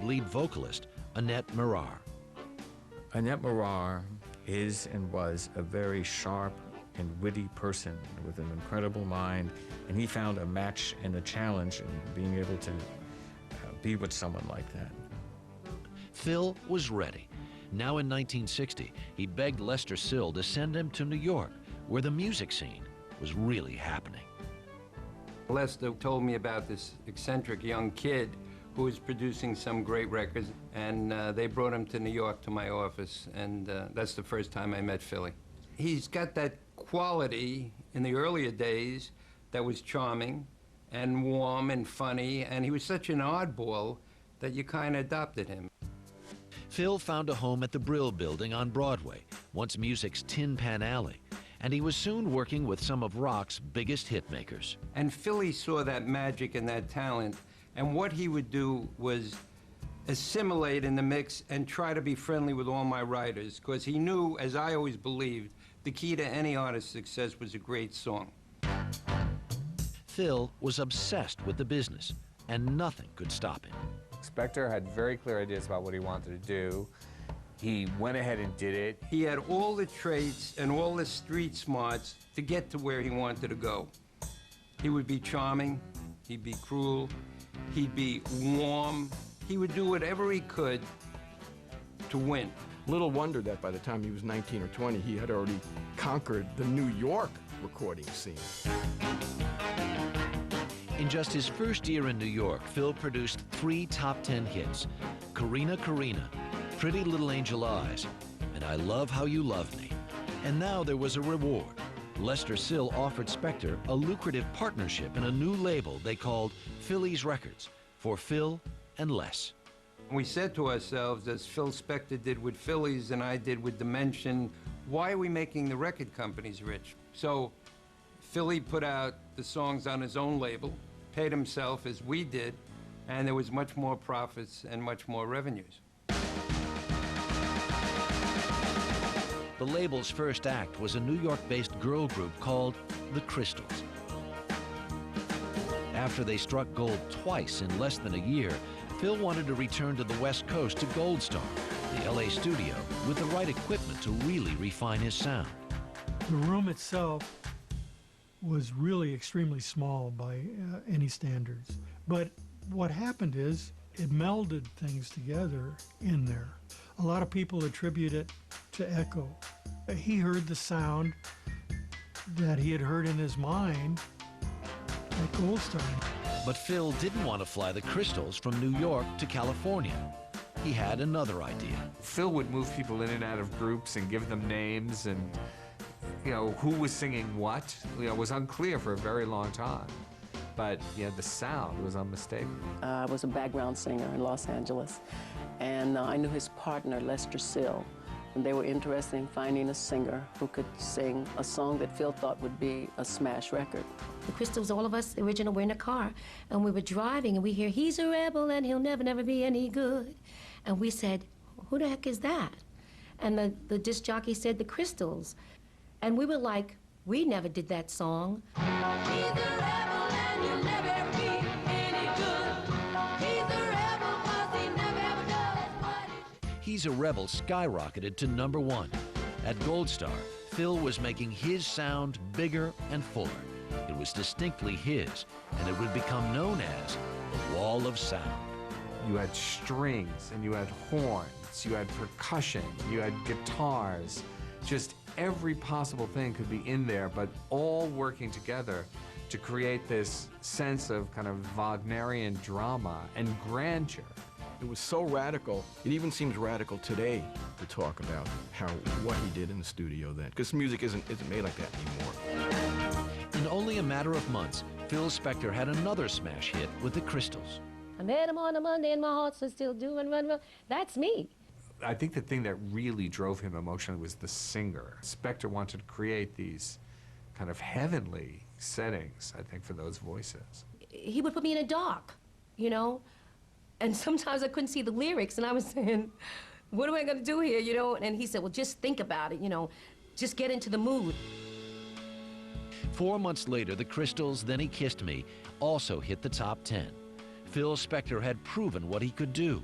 lead vocalist, Annette Mirar. Annette Mirar is and was a very sharp and witty person with an incredible mind, and he found a match and a challenge in being able to be with someone like that. Phil was ready. Now in 1960, he begged Lester Sill to send him to New York, where the music scene was really happening. Lester told me about this eccentric young kid who was producing some great records, and they brought him to New York to my office, and that's the first time I met Philly. He's got that quality in the earlier days that was charming and warm and funny, and he was such an oddball that you kind of adopted him. Phil found a home at the Brill Building on Broadway, once music's Tin Pan Alley, and he was soon working with some of rock's biggest hit makers. And Philly saw that magic and that talent, and what he would do was assimilate in the mix and try to be friendly with all my writers, because he knew, as I always believed, the key to any artist's success was a great song. Phil was obsessed with the business, and nothing could stop him. Spector had very clear ideas about what he wanted to do. He went ahead and did it. He had all the traits and all the street smarts to get to where he wanted to go. He would be charming, he'd be cruel, he'd be warm. He would do whatever he could to win. Little wonder that by the time he was 19 or 20, he had already conquered the New York recording scene. In just his first year in New York, Phil produced 3 top 10 hits: Carina Carina, Pretty Little Angel Eyes, and I Love How You Love Me. And now there was a reward. Lester Sill offered Spector a lucrative partnership in a new label they called Philly's Records, for Phil and Les. We said to ourselves, as Phil Spector did with Phillies and I did with Dimension, why are we making the record companies rich? So Philly put out the songs on his own label, paid himself as we did, and there was much more profits and much more revenues. The label's first act was a New York-based girl group called The Crystals. After they struck gold twice in less than a year, Phil wanted to return to the West Coast to Gold Star, the LA studio, with the right equipment to really refine his sound. The room itself was really extremely small by any standards. But what happened is it melded things together in there. A lot of people attribute it to echo. He heard the sound that he had heard in his mind at Gold Star. But Phil didn't want to fly the Crystals from New York to California. He had another idea. Phil would move people in and out of groups and give them names, and who was singing what, was unclear for a very long time. But the sound was unmistakable. I was a background singer in Los Angeles, and I knew his partner, Lester Sill, and they were interested in finding a singer who could sing a song that Phil thought would be a smash record. The Crystals, all of us, the original, were in a car, and we were driving, and we hear, "He's a rebel, and he'll never, never be any good." And we said, "Who the heck is that?" And the disc jockey said, "The Crystals." And we were like, we never did that song. He's a rebel and he'll never be any good. He's a rebel 'cause he never ever does what he... He's a Rebel skyrocketed to #1. At Gold Star, Phil was making his sound bigger and fuller. It was distinctly his, and it would become known as the Wall of Sound. You had strings, and you had horns, you had percussion, you had guitars, just every possible thing could be in there, but all working together to create this sense of kind of Wagnerian drama and grandeur. It was so radical, it even seems radical today to talk about what he did in the studio then, because music isn't made like that anymore. In only a matter of months, Phil Spector had another smash hit with the Crystals. I met him on a Monday and my heart's still doing run. That's me. I think the thing that really drove him emotionally was the singer. Spector wanted to create these kind of heavenly settings, I think, for those voices. He would put me in a dock, and sometimes I couldn't see the lyrics, and I was saying, what am I going to do here, And he said, well, just think about it, just get into the mood. 4 months later, the Crystals' Then He Kissed Me also hit the top 10. Phil Spector had proven what he could do.